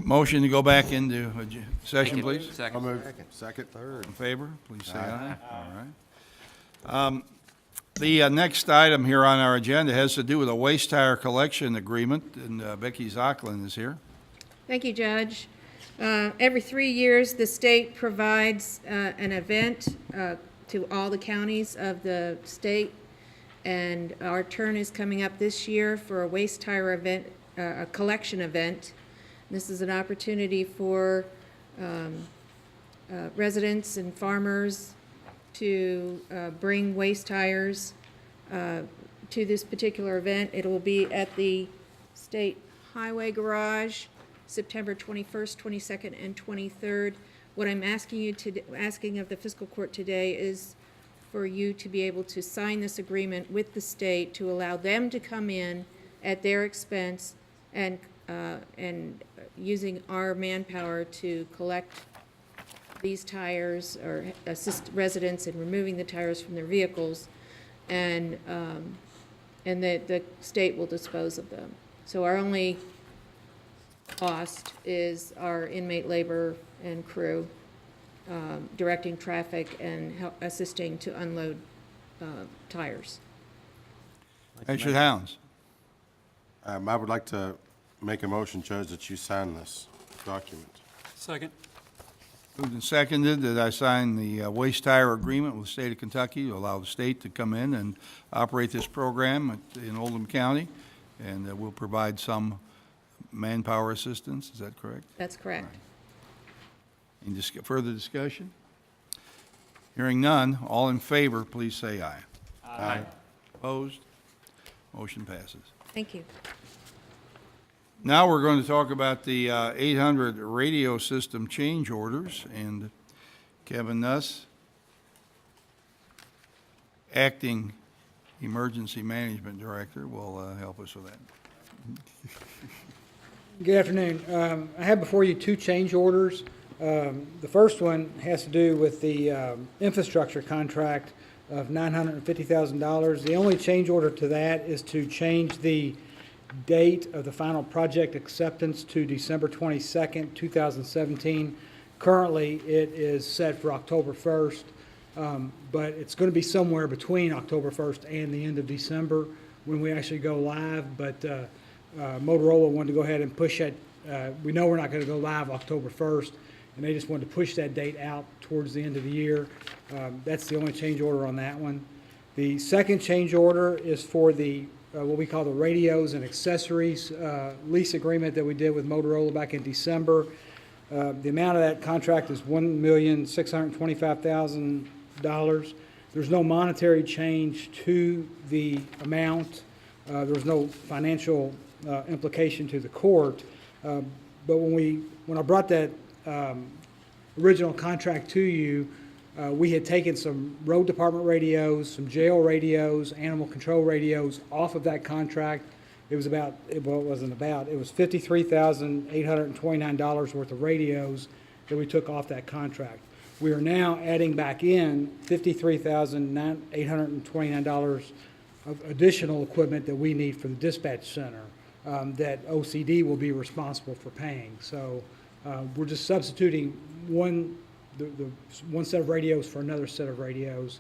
Motion to go back into session, please. Second. I'll move. Second, third. In favor, please say aye. All right. The next item here on our agenda has to do with a waste tire collection agreement, and Becky Zocklin is here. Thank you, Judge. Every 3 years, the state provides an event to all the counties of the state, and our turn is coming up this year for a waste tire event, a collection event. This is an opportunity for residents and farmers to bring waste tires to this particular event. It will be at the State Highway Garage, September 21st, 22nd, and 23rd. What I'm asking of the Fiscal Court today is for you to be able to sign this agreement with the state to allow them to come in at their expense and using our manpower to collect these tires or assist residents in removing the tires from their vehicles, and that the state will dispose of them. So our only cost is our inmate labor and crew, directing traffic and assisting to unload tires. Richard Hounds. I would like to make a motion, Judge, that you sign this document. Second. Moved and seconded that I sign the waste tire agreement with the state of Kentucky to allow the state to come in and operate this program in Oldham County, and we'll provide some manpower assistance. Is that correct? That's correct. Any further discussion? Hearing none, all in favor, please say aye. Aye. Opposed? Motion passes. Thank you. Now we're going to talk about the 800 radio system change orders, and Kevin Nuss, Acting Emergency Management Director, will help us with that. Good afternoon. I have before you two change orders. The first one has to do with the infrastructure contract of $950,000. The only change order to that is to change the date of the final project acceptance to December 22nd, 2017. Currently, it is set for October 1st, but it's going to be somewhere between October 1st and the end of December when we actually go live. But Motorola wanted to go ahead and push it. We know we're not going to go live October 1st, and they just wanted to push that date out towards the end of the year. That's the only change order on that one. The second change order is for the what we call the radios and accessories lease agreement that we did with Motorola back in December. The amount of that contract is $1,625,000. There's no monetary change to the amount. There's no financial implication to the court. But when I brought that original contract to you, we had taken some road department radios, some jail radios, animal control radios off of that contract. It was about, well, it wasn't about, it was $53,829 worth of radios that we took off that contract. We are now adding back in $53,829 of additional equipment that we need for the dispatch center that OCD will be responsible for paying. So we're just substituting one set of radios for another set of radios.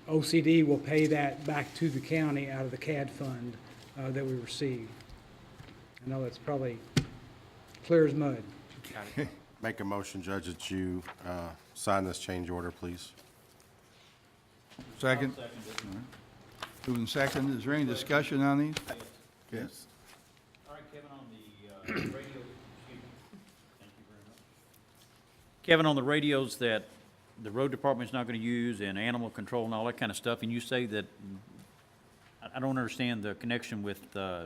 OCD will pay that back to the county out of the CAD fund that we receive. I know that's probably clear as mud. Make a motion, Judge, that you sign this change order, please. Second? All right. Moved and seconded. Is there any discussion on these? Yes. All right, Kevin, on the radio, excuse me. Thank you very much. Kevin, on the radios that the road department's not going to use and animal control and all that kind of stuff, and you say that, I don't understand the connection with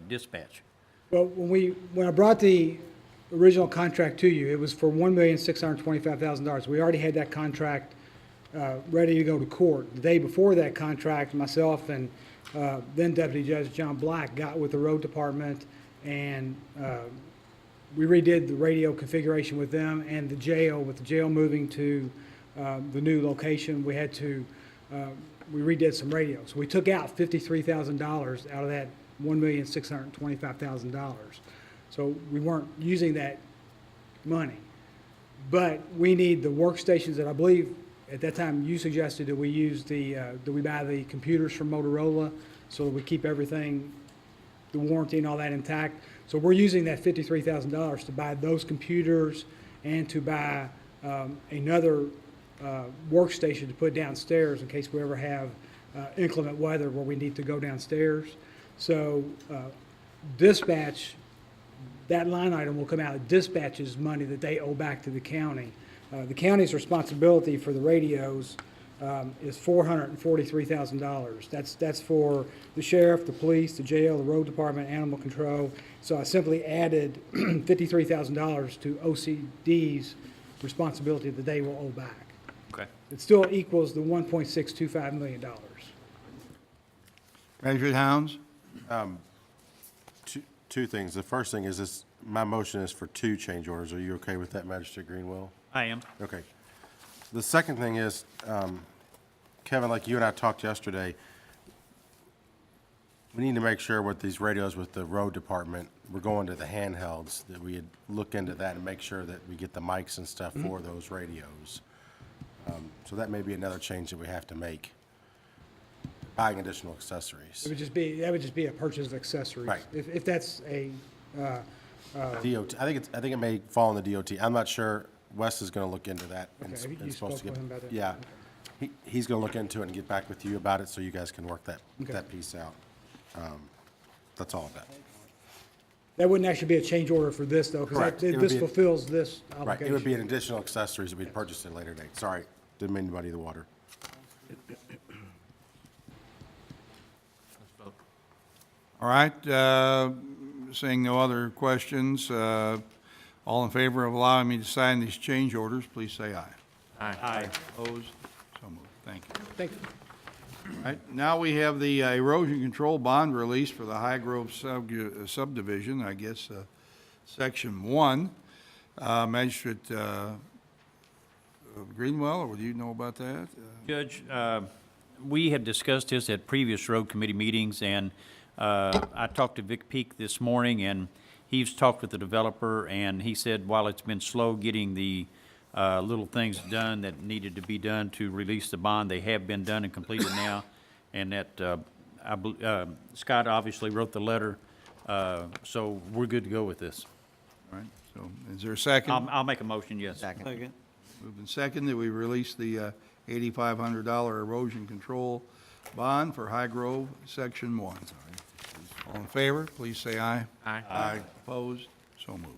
dispatch. Well, when I brought the original contract to you, it was for $1,625,000. We already had that contract ready to go to court. The day before that contract, myself and then Deputy Judge John Black got with the road department, and we redid the radio configuration with them and the jail. With the jail moving to the new location, we had to we redid some radios. We took out $53,000 out of that $1,625,000. So we weren't using that money. But we need the workstations that I believe, at that time, you suggested that we use that we buy the computers from Motorola so that we keep everything, the warranty and all that intact. So we're using that $53,000 to buy those computers and to buy another workstation to put downstairs in case we ever have inclement weather where we need to go downstairs. So dispatch, that line item will come out of dispatch's money that they owe back to the county. The county's responsibility for the radios is $443,000. That's for the sheriff, the police, the jail, the road department, animal control. So I simply added $53,000 to OCD's responsibility that they will owe back. Okay. It still equals the $1.625 million. Measured Hounds? Two things. The first thing is this, my motion is for 2 change orders. Are you okay with that, Magistrate Greenwell? I am. Okay. The second thing is, Kevin, like you and I talked yesterday, we need to make sure with these radios with the road department, we're going to the handhelds, that we look into that and make sure that we get the mics and stuff for those radios. So that may be another change that we have to make, buying additional accessories. That would just be a purchase of accessories. Right. If that's a, DOT, I think it may fall in the DOT. I'm not sure. Wes is going to look into that. and Okay, and you supposed to spoke with him about that? Yeah. He's going to look into it and get back with you about it so you guys can work that Okay. piece out. That's all of that. that wouldn't actually be a change order for this, though, Correct. because It would this be- fulfills this Right. obligation. It would be an additional accessories that we'd purchase at a later date. Sorry. Didn't mean to muddy the water. All right, seeing no other questions, all in favor of allowing me to sign these change orders, please say aye. Aye. Opposed? So moved. Thank you. Thank you. All right, now we have the erosion control bond release for the High Grove subdivision, I guess, Section 1. Magistrate Greenwell, or do you know about that? Judge, we had discussed this at previous road committee meetings, and I talked to Vic Peak this morning, and he's talked with the developer, and he said while it's been slow getting the little things done that needed to be done to release the bond, they have been done and completed now, and that Scott obviously wrote the letter, so we're good to go with this. All right, so is there a second? I'll make a motion, yes. Second. Moved and seconded, we release the $8,500 erosion control bond for High Grove, Section 1. All in favor, please say aye. Aye. Opposed? So moved.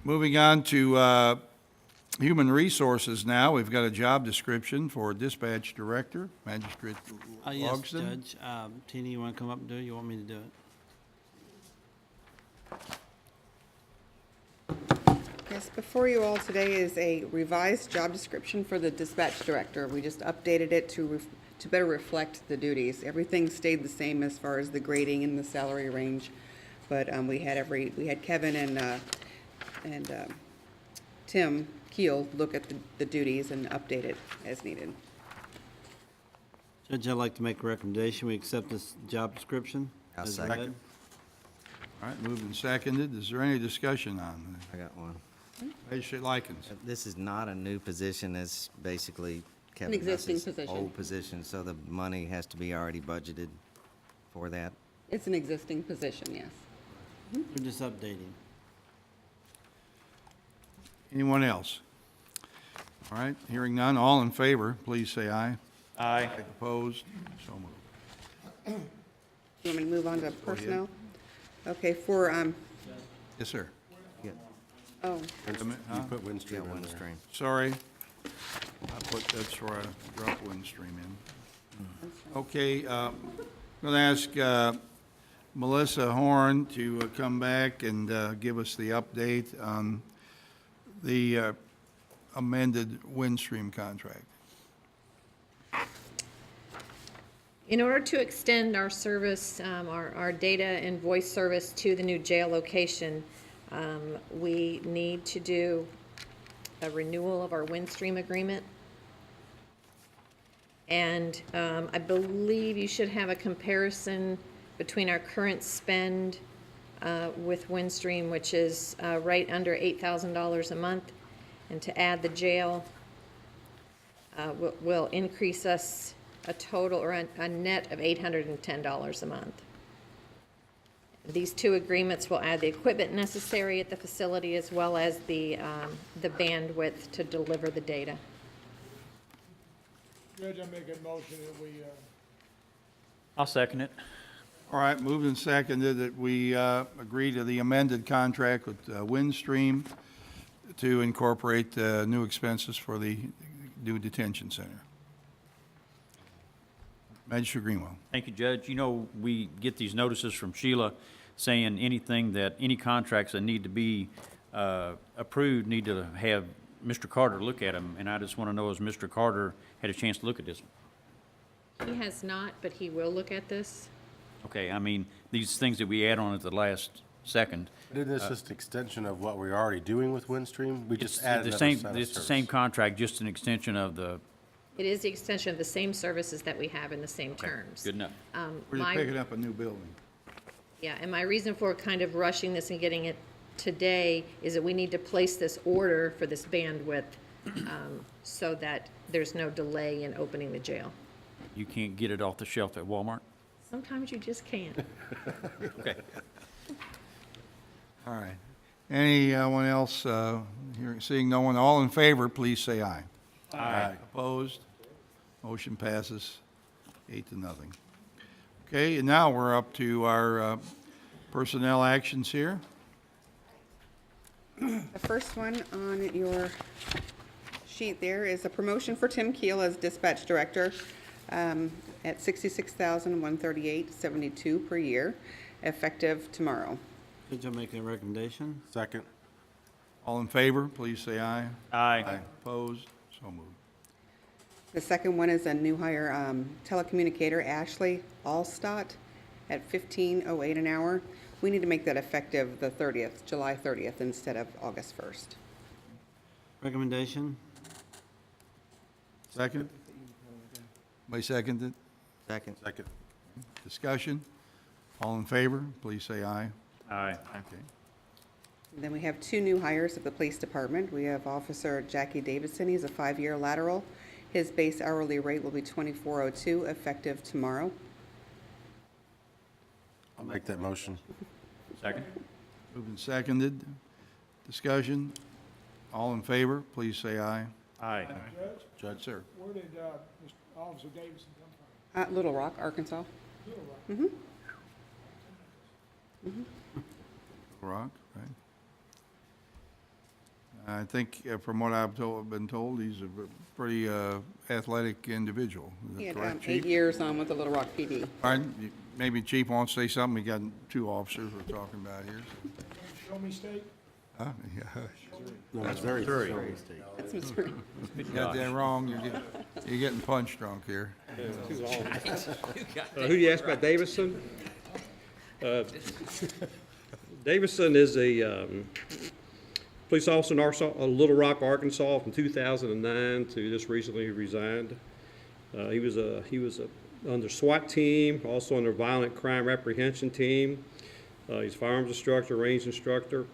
Moving on to Human Resources now, we've got a job description for Dispatch Director, Magistrate Yes, Logston. Judge. Tina, you want to come up and do it? You want me to do it? Yes, before you all today is a revised job description for the dispatch director. We just updated it to better reflect the duties. Everything stayed the same as far as the grading and the salary range, but we had Kevin and Tim Keel look at the duties and update it as needed. Judge, I'd like to make a recommendation. We accept this job description. I'll as second. read. All right, moved and seconded, is there any discussion on I got one. Magistrate Likens? This is not a new position, it's basically Kevin existing Huss's position. old position, so the money has to be already budgeted for that. It's an existing position, yes. We're just updating. Anyone else? All right, hearing none, all in favor, please say aye. Aye. Opposed? So moved. You want me to move on to personnel? Okay, for, Yes, sir. oh, You put Windstream Yeah, in one there. stream. Sorry. That's where I dropped Windstream in. Okay, I'm going to ask Melissa Horn to come back and give us the update on the amended Windstream contract. In order to extend our service, our data and voice service to the new jail location, we need to do a renewal of our Windstream agreement. And I believe you should have a comparison between our current spend with Windstream, which is right under $8,000 a month. And to add the jail will increase us a total or a net of $810 a month. These two agreements will add the equipment necessary at the facility as well as the bandwidth to deliver the data. Judge, I make a motion that we, I'll second it. All right, moved and seconded that we agree to the amended contract with Windstream to incorporate new expenses for the new detention center. Magistrate Greenwell. Thank you, Judge. You know, we get these notices from Sheila saying any contracts that need to be approved need to have Mr. Carter look at them, and I just want to know, has Mr. Carter had a chance to look at this one? He has not, but he will look at this. Okay, I mean, these things that we add on at the last second. Isn't this just extension of what we're already doing with Windstream? We just added the another same. set of It's the service. same contract, just an extension of the, It is the extension of the same services that we have in the same terms. good enough. We're just My- picking up a new building. Yeah, and my reason for kind of rushing this and getting it today is that we need to place this order for this bandwidth so that there's no delay in opening the jail. You can't get it off the shelf at Walmart? Sometimes you just can't. Okay. All right. Anyone else, seeing no one, all in favor, please say aye. Aye. Opposed? Motion passes 8-0. Okay, and now we're up to our personnel actions here. The first one on your sheet there is a promotion for Tim Keel as dispatch director at $66,138.72 per year, effective tomorrow. Judge, I make a recommendation. Second. All in favor, please say aye. Aye. Opposed? So moved. The second one is a new hire telecommunicator, Ashley Allstott, at $15.08 an hour. We need to make that effective the 30th, July 30th, instead of August 1st. Recommendation. Second? By seconded? Second. Second. Discussion? All in favor, please say aye. Aye. Okay. And then we have two new hires at the police department. We have Officer Jackie Davidson. He's a 5-year lateral. His base hourly rate will be $24.02, effective tomorrow. I'll make that motion. Second? Moved and seconded. Discussion? All in favor, please say aye. Aye. Judge, sir. where did Mr. Officer Davidson come from? Little Rock, Arkansas. Little Rock. Rock, right? I think from what I've been told, he's a pretty athletic individual. Is He that had correct, 8 Chief? years on with the Little Rock PD. Pardon? Maybe Chief wants to say something. We got two officers we're talking about here. Show me state. Huh? Yeah. No, it's very. That's Missouri. You got that wrong. You're getting punch drunk here. Who do you ask about Davison? Davison is a police officer in Little Rock, Arkansas from 2009 to just recently resigned. He was under SWAT team, also under violent crime apprehension team. He's a firearms instructor, range instructor.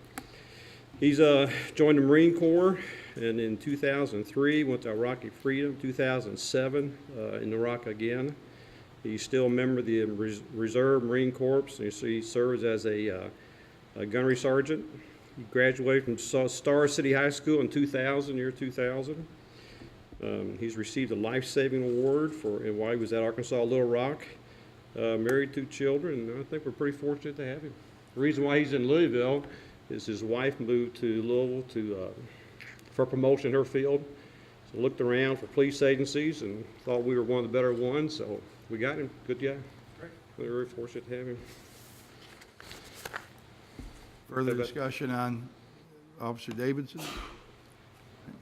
He's joined the Marine Corps, and in 2003 went to Iraqi Freedom. 2007 in Iraq again. He's still a member of the Reserve Marine Corps, and he serves as a gunnery sergeant. He graduated from Star City High School in 2000, year 2000. He's received a life-saving award while he was at Arkansas Little Rock. Married 2 children, and I think we're pretty fortunate to have him. The reason why he's in Louisville is his wife moved to Louisville for promotion in her field. So looked around for police agencies and thought we were one of the better ones, so we got him. Good guy. We're very fortunate to have him. Further discussion on Officer Davidson?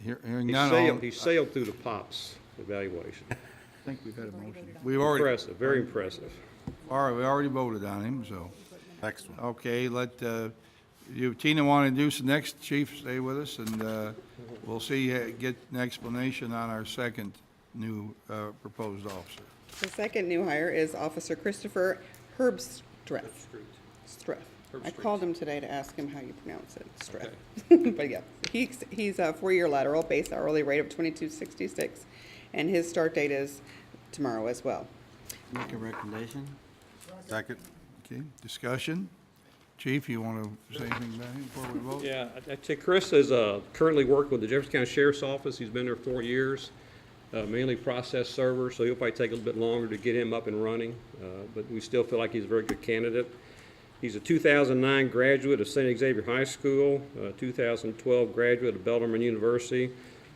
Hearing none, all, He sailed through the POPs evaluation. I think we've had a motion. We've already, Impressive, very impressive. all right, we already voted on him, so. Next one. Okay, Tina want to introduce the next, Chief, stay with us, and we'll see, get an explanation on our second new proposed officer. The second new hire is Officer Christopher Herbstreth. Herb I Streets. called him today to ask him how you pronounce it, Strip. Okay. But yeah, he's a 4-year lateral, base hourly rate of $22.66, and his start date is tomorrow as well. Make a recommendation? Second? Okay, discussion? Chief, you want to say anything about him before we vote? Yeah, I'd say Chris is currently working with the Jefferson County Sheriff's Office. He's been there 4 years, mainly process server, so he'll probably take a little bit longer to get him up and running, but we still feel like he's a very good candidate. He's a 2009 graduate of St. Xavier High School, 2012 graduate of Bellarmine University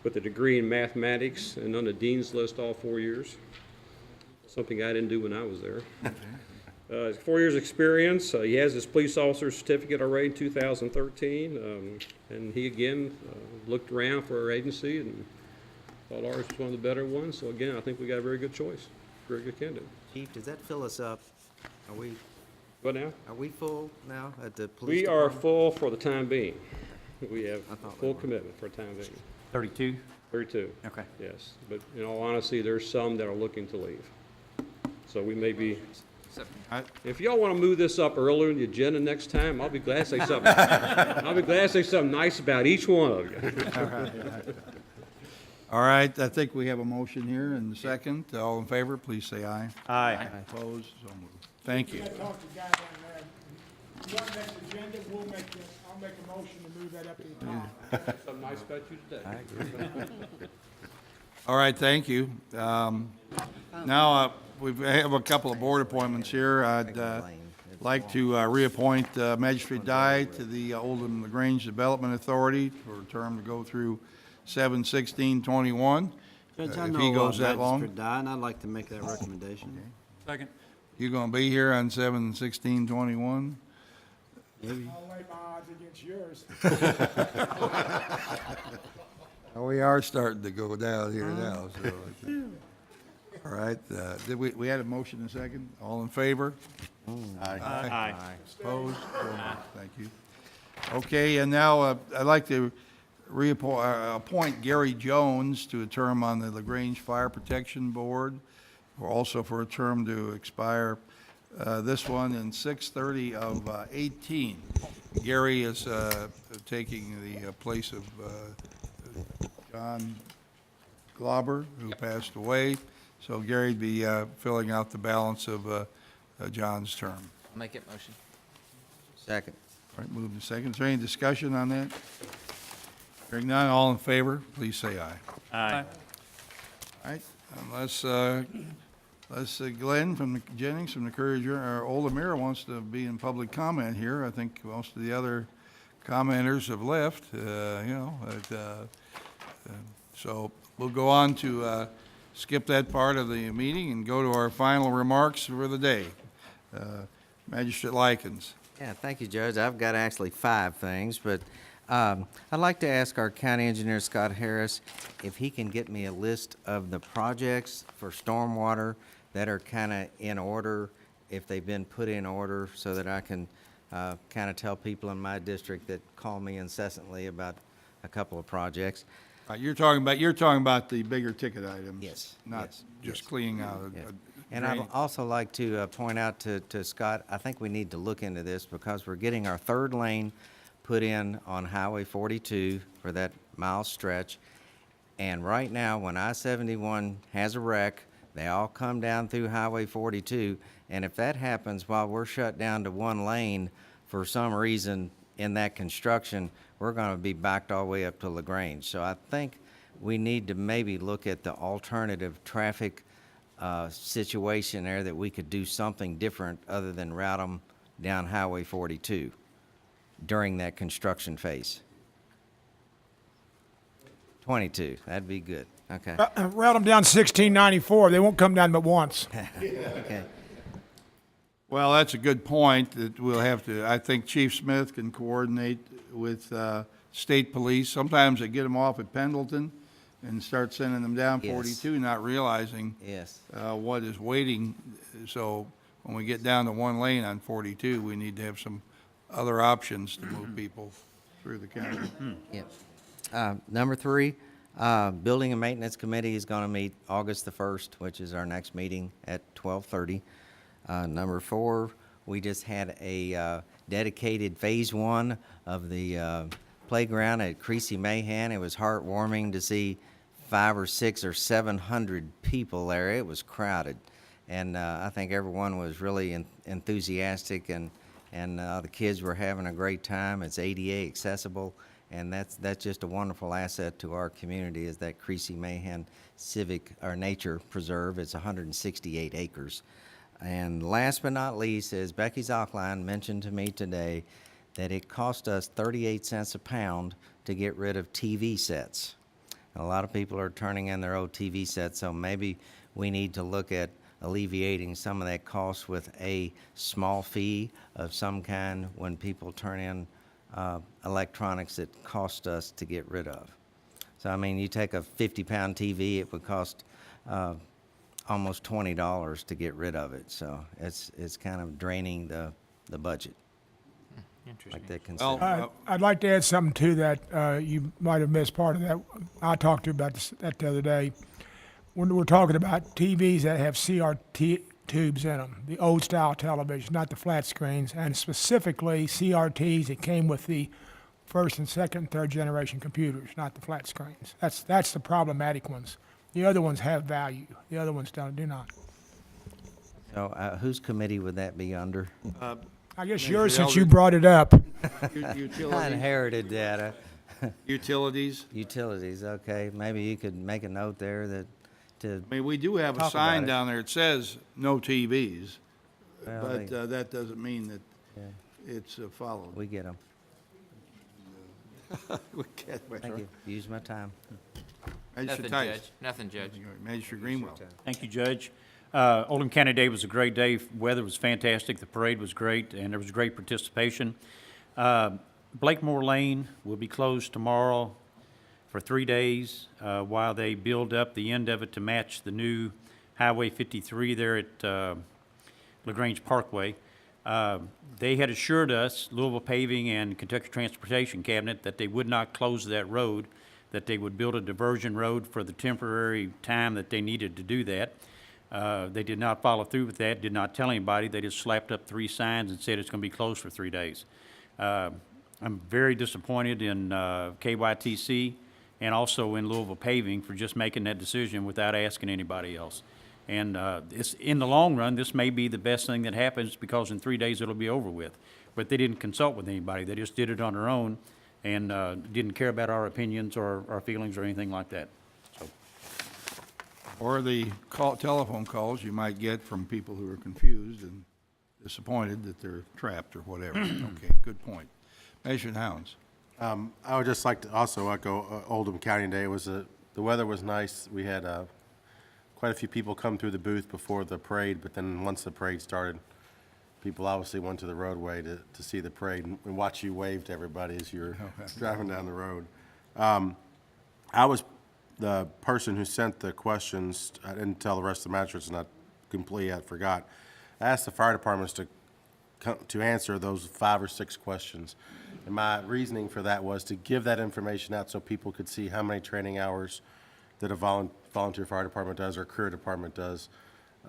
with a degree in mathematics and on the dean's list all 4 years, something I didn't do when I was there. 4 years experience. He has his police officer certificate already in 2013. And he again looked around for our agency and thought ours was one of the better ones. So again, I think we got a very good choice, very good candidate. Chief, does that fill us up? What now? Are we full now at the police We are department? full for the time being. We have I thought we full were. commitment for the time being. 32? 32. Okay. Yes, but in all honesty, there's some that are looking to leave. So we may be, if y'all want to move this up earlier in the agenda next time, I'll be glad to say something. I'll be glad to say something nice about each one of you. All right, I think we have a motion here and a second. All in favor, please say aye. Aye. Opposed? So moved. Thank you. I talked to the guy down there. You want next agenda, I'll make a motion to move that up to the top. Something nice about you today. All right, thank you. Now, we have a couple of board appointments here. I'd like to reappoint Magistrate Dye to the Oldham LaGrange Development Authority for a term to go through 7/16/21. Judge, I If know he goes that long. Magistrate Dye, and I'd like to make that recommendation. Second. You gonna be here on 7/16/21? Maybe. I'll lay my odds against yours. We are starting to go down here now, so. All right, did we had a motion and a second? All in favor? Aye. Opposed? Thank you. Okay, and now I'd like to appoint Gary Jones to a term on the LaGrange Fire Protection Board, or also for a term to expire, this one in 6/30 of 18. Gary is taking the place of John Glauber, who passed away. So Gary'd be filling out the balance of John's term. Make it motion. Second. All right, moved to second. Is there any discussion on that? Hearing none, all in favor, please say aye. Aye. All right, unless Glenn Jennings from the Courier, or Oldham Mirror wants to be in public comment here. I think most of the other commenters have left, so we'll go on to skip that part of the meeting and go to our final remarks for the day. Magistrate Likens. Yeah, thank you, Judge. I've got actually 5 things, but I'd like to ask our county engineer, Scott Harris, if he can get me a list of the projects for stormwater that are kind of in order, if they've been put in order, so that I can kind of tell people in my district that call me incessantly about a couple of projects. You're talking about the bigger ticket items? Yes, Not yes, just yes. cleaning out a Yeah. And I'd drain. also like to point out to Scott, I think we need to look into this because we're getting our 3rd lane put in on Highway 42 for that mile stretch. And right now, when I-71 has a wreck, they all come down through Highway 42. And if that happens while we're shut down to 1 lane for some reason in that construction, we're going to be backed all the way up to LaGrange. So I think we need to maybe look at the alternative traffic situation there, that we could do something different other than route them down Highway 42 during that construction phase. 22, that'd be good. Okay. Route them down 1694. They won't come down but once. Okay. Well, that's a good point, that we'll have to, I think Chief Smith can coordinate with state police. Sometimes they get them off at Pendleton and start sending them down Yes. 42, not realizing Yes. what is waiting. So when we get down to 1 lane on 42, we need to have some other options to move people through the county. Yep. Number 3, Building and Maintenance Committee is going to meet August the 1st, which is our next meeting at 12:30. Number 4, We just had a dedicated Phase 1 of the playground at Creasy Mahan. It was heartwarming to see 500 or 600 or 700 people there. It was crowded. And I think everyone was really enthusiastic, and the kids were having a great time. It's ADA accessible, and that's just a wonderful asset to our community, is that Creasy Mahan Civic or Nature Preserve. It's 168 acres. And last but not least, as Becky Zockline mentioned to me today, that it cost us 38 cents a pound to get rid of TV sets. And a lot of people are turning in their old TV sets, so maybe we need to look at alleviating some of that cost with a small fee of some kind when people turn in electronics that cost us to get rid of. So, I mean, you take a 50-pound TV, it would cost almost $20 to get rid of it. So it's kind of draining the budget. Like that Well, concept. I'd like to add something to that. You might have missed part of that. I talked to you about that the other day. When we're talking about TVs that have CRT tubes in them, the old style television, not the flat screens, and specifically CRTs that came with the first and second and third generation computers, not the flat screens. That's the problematic ones. The other ones have value. The other ones do not. So whose committee would that be under? I guess Mr. yours, since you Eldred. brought it up. I Utilities, inherited data. utilities. Utilities, okay. Maybe you could make a note there that to, I mean, we do have a Talk about sign it. down there that says no TVs, well, but they- that doesn't mean that yeah, it's followed. we get them. We can't- Thank you. Use my time. Magistrate Nothing, Tice. Judge. Nothing, Judge. Magistrate Greenwell. Thank you, Judge. Oldham County Day was a great day. Weather was fantastic. The parade was great, and there was great participation. Blakemore Lane will be closed tomorrow for 3 days while they build up the end of it to match the new Highway 53 there at LaGrange Parkway. They had assured us, Louisville Paving and Kentucky Transportation Cabinet, that they would not close that road, that they would build a diversion road for the temporary time that they needed to do that. They did not follow through with that, did not tell anybody. They just slapped up 3 signs and said it's going to be closed for 3 days. I'm very disappointed in KYTC and also in Louisville Paving for just making that decision without asking anybody else. And in the long run, this may be the best thing that happens, because in 3 days it'll be over with. But they didn't consult with anybody. They just did it on their own and didn't care about our opinions or our feelings or anything like that. So, Or the telephone calls you might get from people who are confused and disappointed that they're trapped or whatever. Okay, good point. Magistrate Hounds. I would just like to also echo Oldham County Day. The weather was nice. We had quite a few people come through the booth before the parade, but then once the parade started, people obviously went to the roadway to see the parade and watch you wave to everybody as you were driving down the road. I was the person who sent the questions. I didn't tell the rest of the magistrates, and I completely had forgot. I asked the fire departments to answer those 5 or 6 questions. And my reasoning for that was to give that information out so people could see how many training hours that a volunteer fire department does or career department does.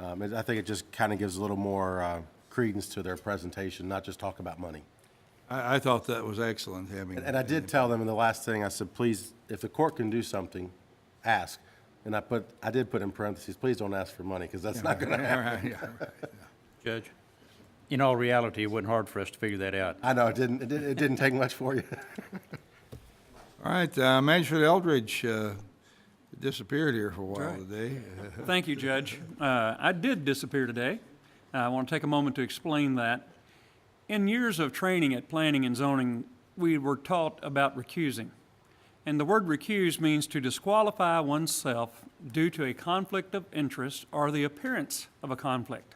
I think it just kind of gives a little more credence to their presentation, not just talk about money. I thought that was excellent, having. And I did tell them in the last thing, I said, please, if the court can do something, ask. And I did put in parentheses, please don't ask for money, because that's not going to happen. Judge, in all reality, it wasn't hard for us to figure that out. I know, it didn't take much for you. All right, Magistrate Eldridge disappeared here for a while today. Thank you, Judge. I did disappear today. I want to take a moment to explain that. In years of training at planning and zoning, we were taught about recusing. And the word recuse means to disqualify oneself due to a conflict of interest or the appearance of a conflict.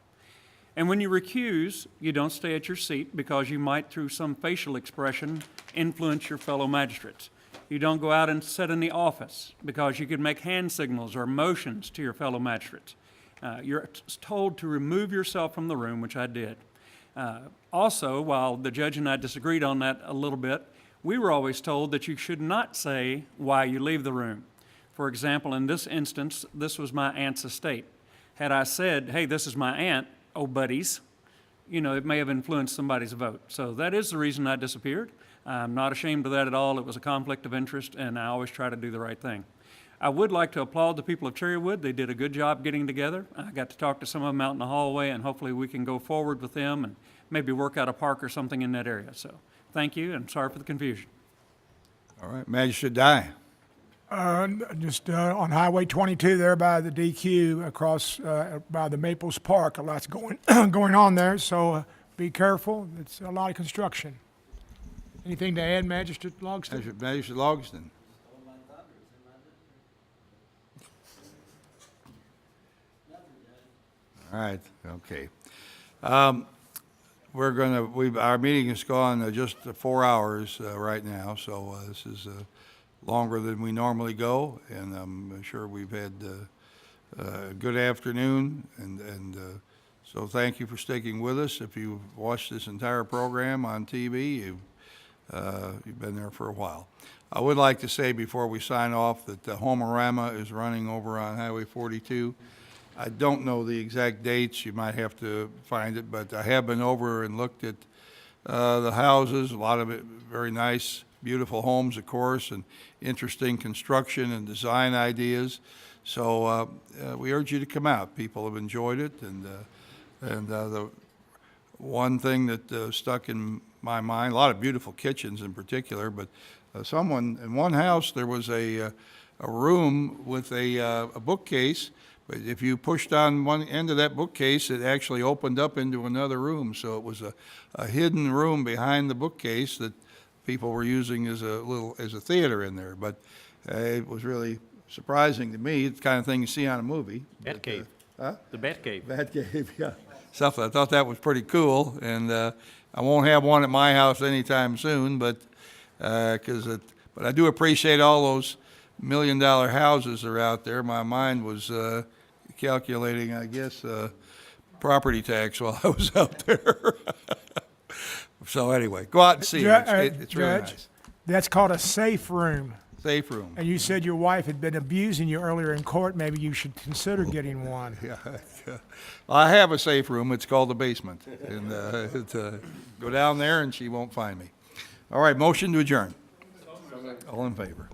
And when you recuse, you don't stay at your seat because you might, through some facial expression, influence your fellow magistrates. You don't go out and sit in the office because you could make hand signals or motions to your fellow magistrates. You're told to remove yourself from the room, which I did. Also, while the judge and I disagreed on that a little bit, we were always told that you should not say why you leave the room. For example, in this instance, this was my aunt's estate. Had I said, hey, this is my aunt, oh buddies, you know, it may have influenced somebody's vote. So that is the reason I disappeared. I'm not ashamed of that at all. It was a conflict of interest, and I always try to do the right thing. I would like to applaud the people of Cherrywood. They did a good job getting together. I got to talk to some of them out in the hallway, and hopefully we can go forward with them and maybe work out a park or something in that area. So thank you, and sorry for the confusion. All right, Magistrate Dye. Just on Highway 22 there by the DQ across by the Maples Park, a lot's going going on there, so be careful. It's a lot of construction. Anything to add, Magistrate Logston? Magistrate Logston. All right, okay. Our meeting has gone just 4 hours right now, so this is longer than we normally go, and I'm sure we've had a good afternoon, and so thank you for sticking with us. If you've watched this entire program on TV, you've been there for a while. I would like to say before we sign off that the Homerama is running over on Highway 42. I don't know the exact dates, you might have to find it, but I have been over and looked at the houses, a lot of it very nice, beautiful homes, of course, and interesting construction and design ideas. So we urge you to come out. People have enjoyed it, and the one thing that stuck in my mind, a lot of beautiful kitchens in particular, but in one house, there was a room with a bookcase. But if you pushed on one end of that bookcase, it actually opened up into another room. So it was a hidden room behind the bookcase that people were using as a theater in there. But it was really surprising to me. It's the kind of thing you see on a movie. Bat cave. Huh? The Bat Cave. Batcave, yeah. Stuff. I thought that was pretty cool, and I won't have one at my house anytime soon. But but I do appreciate all those $1 million houses that are out there. My mind was calculating, I guess, property tax while I was out there. So anyway, go out and see it. It's really Judge, nice. that's called a safe room. Safe room. And you said your wife had been abusing you earlier in court. Maybe you should consider getting one. Yeah, I have a safe room. It's called the basement. And go down there and she won't find me. All right, motion to adjourn. All in favor?